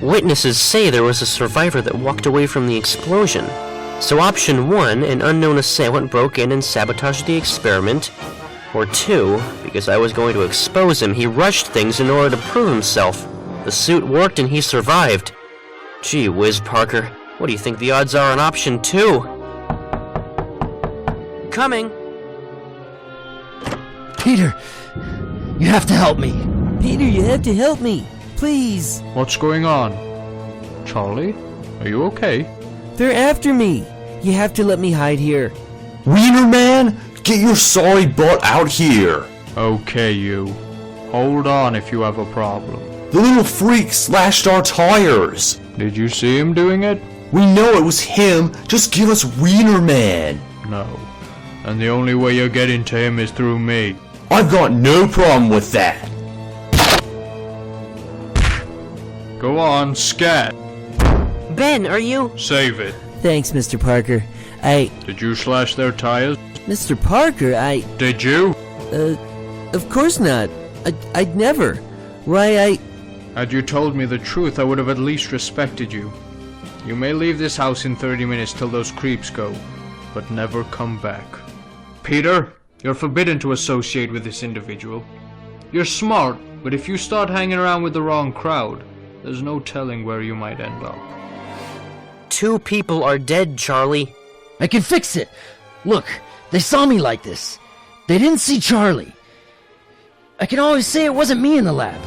Witnesses say there was a survivor that walked away from the explosion. So option 1, an unknown assailant broke in and sabotaged the experiment. Or 2, because I was going to expose him, he rushed things in order to prove himself. The suit worked and he survived. Gee whiz, Parker. What do you think the odds are on option 2? Coming! Peter, you have to help me. Peter, you have to help me. Please. What's going on? Charlie? Are you okay? They're after me. You have to let me hide here. Weiderman, get your sorry butt out here. Okay, you. Hold on if you have a problem. The little freak slashed our tires. Did you see him doing it? We know it was him. Just give us Weiderman. No. And the only way you're getting to him is through me. I've got no problem with that. Go on, scat. Ben, are you? Save it. Thanks, Mr. Parker. Did you slash their tires? Mr. Parker, Did you? Of course not. I'd never. Why, Had you told me the truth, I would have at least respected you. You may leave this house in 30 minutes till those creeps go, but never come back. Peter, you're forbidden to associate with this individual. You're smart, but if you start hanging around with the wrong crowd, there's no telling where you might end up. 2 people are dead, Charlie. I can fix it. Look, they saw me like this. They didn't see Charlie. I can always say it wasn't me in the lab.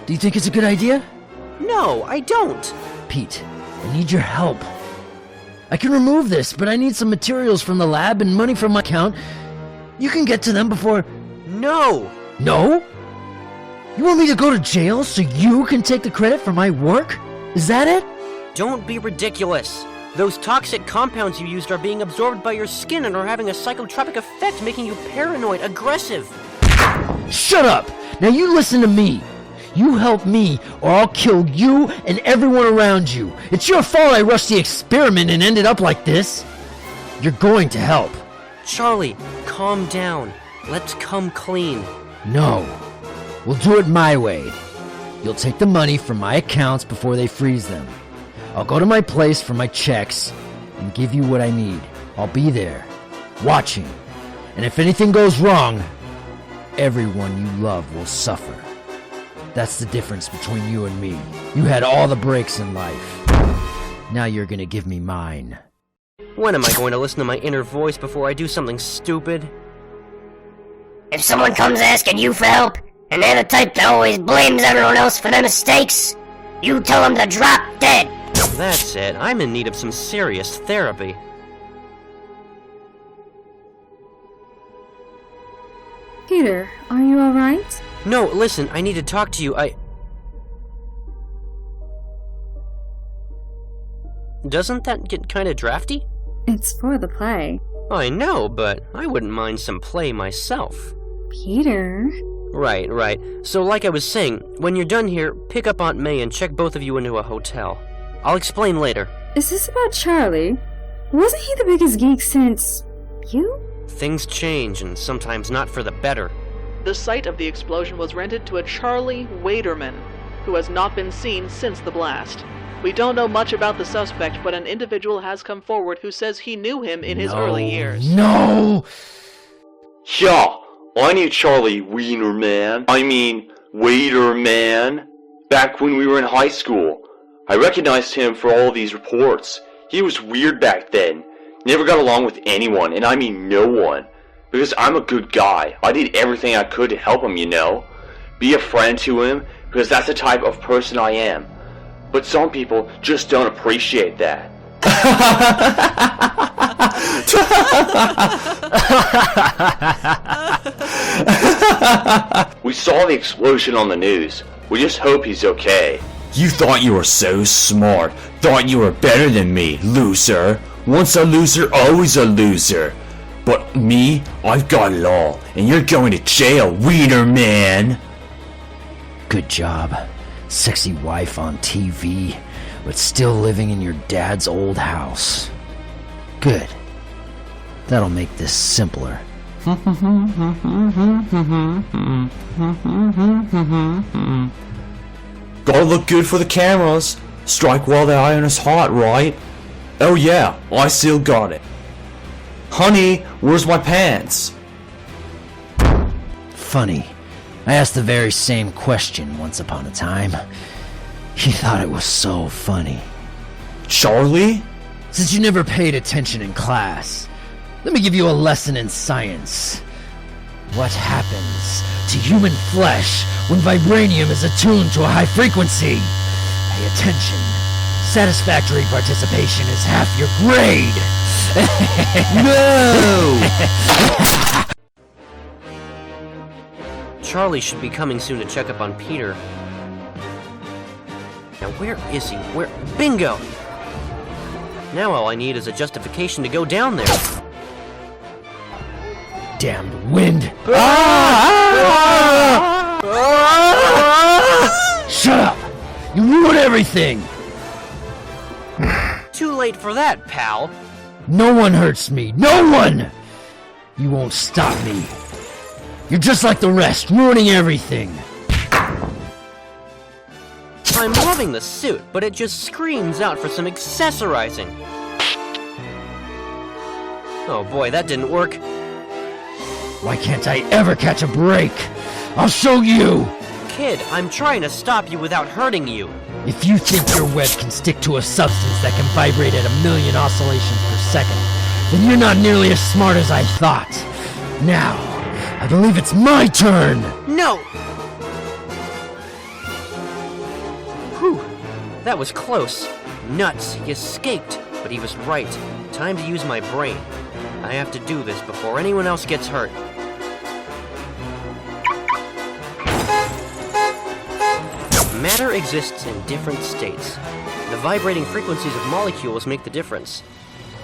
Do you think it's a good idea? No, I don't. Pete, I need your help. I can remove this, but I need some materials from the lab and money from my account. You can get to them before... No! No? You want me to go to jail so you can take the credit for my work? Is that it? Don't be ridiculous. Those toxic compounds you used are being absorbed by your skin and are having a psychotropic effect, making you paranoid, aggressive. Shut up! Now you listen to me. You help me, or I'll kill you and everyone around you. It's your fault I rushed the experiment and ended up like this. You're going to help. Charlie, calm down. Let's come clean. No. We'll do it my way. You'll take the money from my accounts before they freeze them. I'll go to my place for my checks and give you what I need. I'll be there, watching. And if anything goes wrong, everyone you love will suffer. That's the difference between you and me. You had all the breaks in life. Now you're gonna give me mine. When am I going to listen to my inner voice before I do something stupid? If someone comes asking you for help, and they're the type that always blames everyone else for their mistakes, you tell them to drop dead. That's it. I'm in need of some serious therapy. Peter, are you alright? No, listen, I need to talk to you. Doesn't that get kinda drafty? It's for the play. I know, but I wouldn't mind some play myself. Peter? Right. So like I was saying, when you're done here, pick up Aunt May and check both of you into a hotel. I'll explain later. Is this about Charlie? Wasn't he the biggest geek since... you? Things change, and sometimes not for the better. The site of the explosion was rented to a Charlie Weiderman, who has not been seen since the blast. We don't know much about the suspect, but an individual has come forward who says he knew him in his early years. No! Yeah, I knew Charlie Weiderman. Weiderman. Back when we were in high school. I recognized him for all these reports. He was weird back then. Never got along with anyone, and I mean no one. Because I'm a good guy. I did everything I could to help him, you know. Be a friend to him, because that's the type of person I am. But some people just don't appreciate that. We saw the explosion on the news. We just hope he's okay. You thought you were so smart. Thought you were better than me, loser. Once a loser, always a loser. But me, I've got it all. And you're going to jail, Weiderman. Good job. Sexy wife on TV. but still living in your dad's old house. Good. That'll make this simpler. Gotta look good for the cameras. Strike while the iron is hot, right? Oh yeah, I still got it. Honey, where's my pants? Funny. I asked the very same question once upon a time. He thought it was so funny. Charlie? Since you never paid attention in class, let me give you a lesson in science. What happens to human flesh when vibranium is attuned to a high frequency? Pay attention. Satisfactory participation is half your grade. No! Charlie should be coming soon to check up on Peter. Now where is he? Where? Bingo! Now all I need is a justification to go down there. Damned wind! Shut up! You ruin everything! Too late for that, pal. No one hurts me! No one! You won't stop me. You're just like the rest, ruining everything. I'm loving the suit, but it just screams out for some accessorizing. Oh boy, that didn't work. Why can't I ever catch a break? I'll show you! Kid, I'm trying to stop you without hurting you. If you think your web can stick to a substance that can vibrate at 1,000,000 oscillations per second, then you're not nearly as smart as I thought. Now, I believe it's my turn! No! Whew, that was close. Nuts, he escaped, but he was right. Time to use my brain. I have to do this before anyone else gets hurt. Matter exists in different states. The vibrating frequencies of molecules make the difference.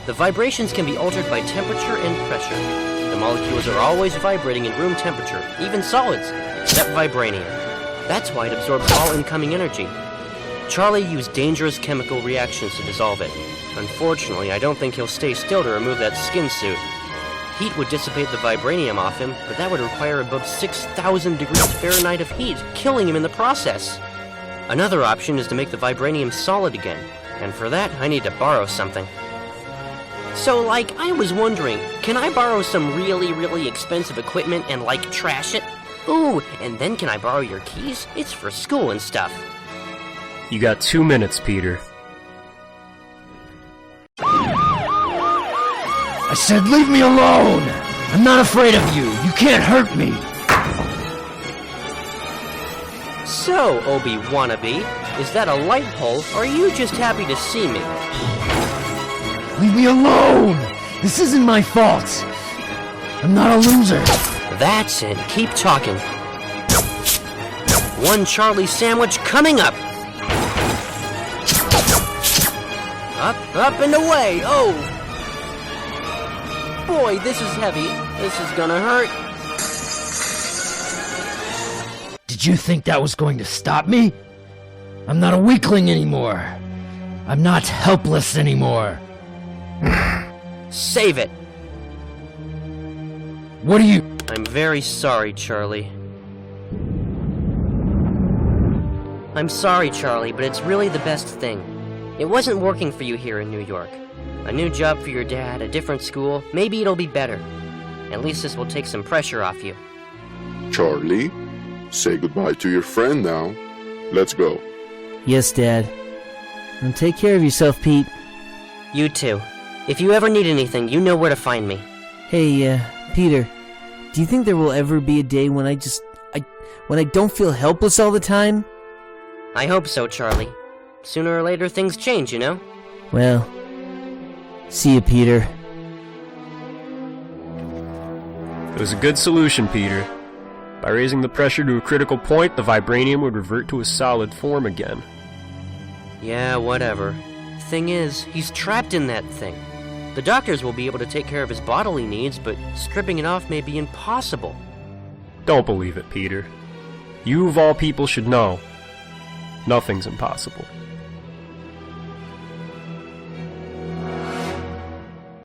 The vibrations can be altered by temperature and pressure. The molecules are always vibrating in room temperature, even solids, except vibranium. That's why it absorbs all incoming energy. Charlie used dangerous chemical reactions to dissolve it. Unfortunately, I don't think he'll stay still to remove that skin suit. Heat would dissipate the vibranium off him, but that would require above 6,000 degrees Fahrenheit of heat, killing him in the process. Another option is to make the vibranium solid again, and for that, I need to borrow something. So, I was wondering, can I borrow some really expensive equipment and, trash it? Ooh, and then can I borrow your keys? It's for school and stuff. You got 2 minutes, Peter. I said leave me alone! I'm not afraid of you! You can't hurt me! So, Obi-wannabe, is that a light pole, or are you just happy to see me? Leave me alone! This isn't my fault! I'm not a loser! That's it. Keep talking. One Charlie sandwich coming up! Up and away! Oh! Boy, this is heavy. This is gonna hurt. Did you think that was going to stop me? I'm not a weakling anymore. I'm not helpless anymore. Save it! What are you... I'm very sorry, Charlie. I'm sorry, Charlie, but it's really the best thing. It wasn't working for you here in New York. A new job for your dad, a different school, maybe it'll be better. At least this will take some pressure off you. Charlie, say goodbye to your friend now. Let's go. Yes, Dad. And take care of yourself, Pete. You too. If you ever need anything, you know where to find me. Hey, Peter, do you think there will ever be a day when when I don't feel helpless all the time? I hope so, Charlie. Sooner or later, things change, you know? Well, see you, Peter. It was a good solution, Peter. By raising the pressure to a critical point, the vibranium would revert to a solid form again. Yeah, whatever. Thing is, he's trapped in that thing. The doctors will be able to take care of his bodily needs, but stripping it off may be impossible. Don't believe it, Peter. You of all people should know. Nothing's impossible.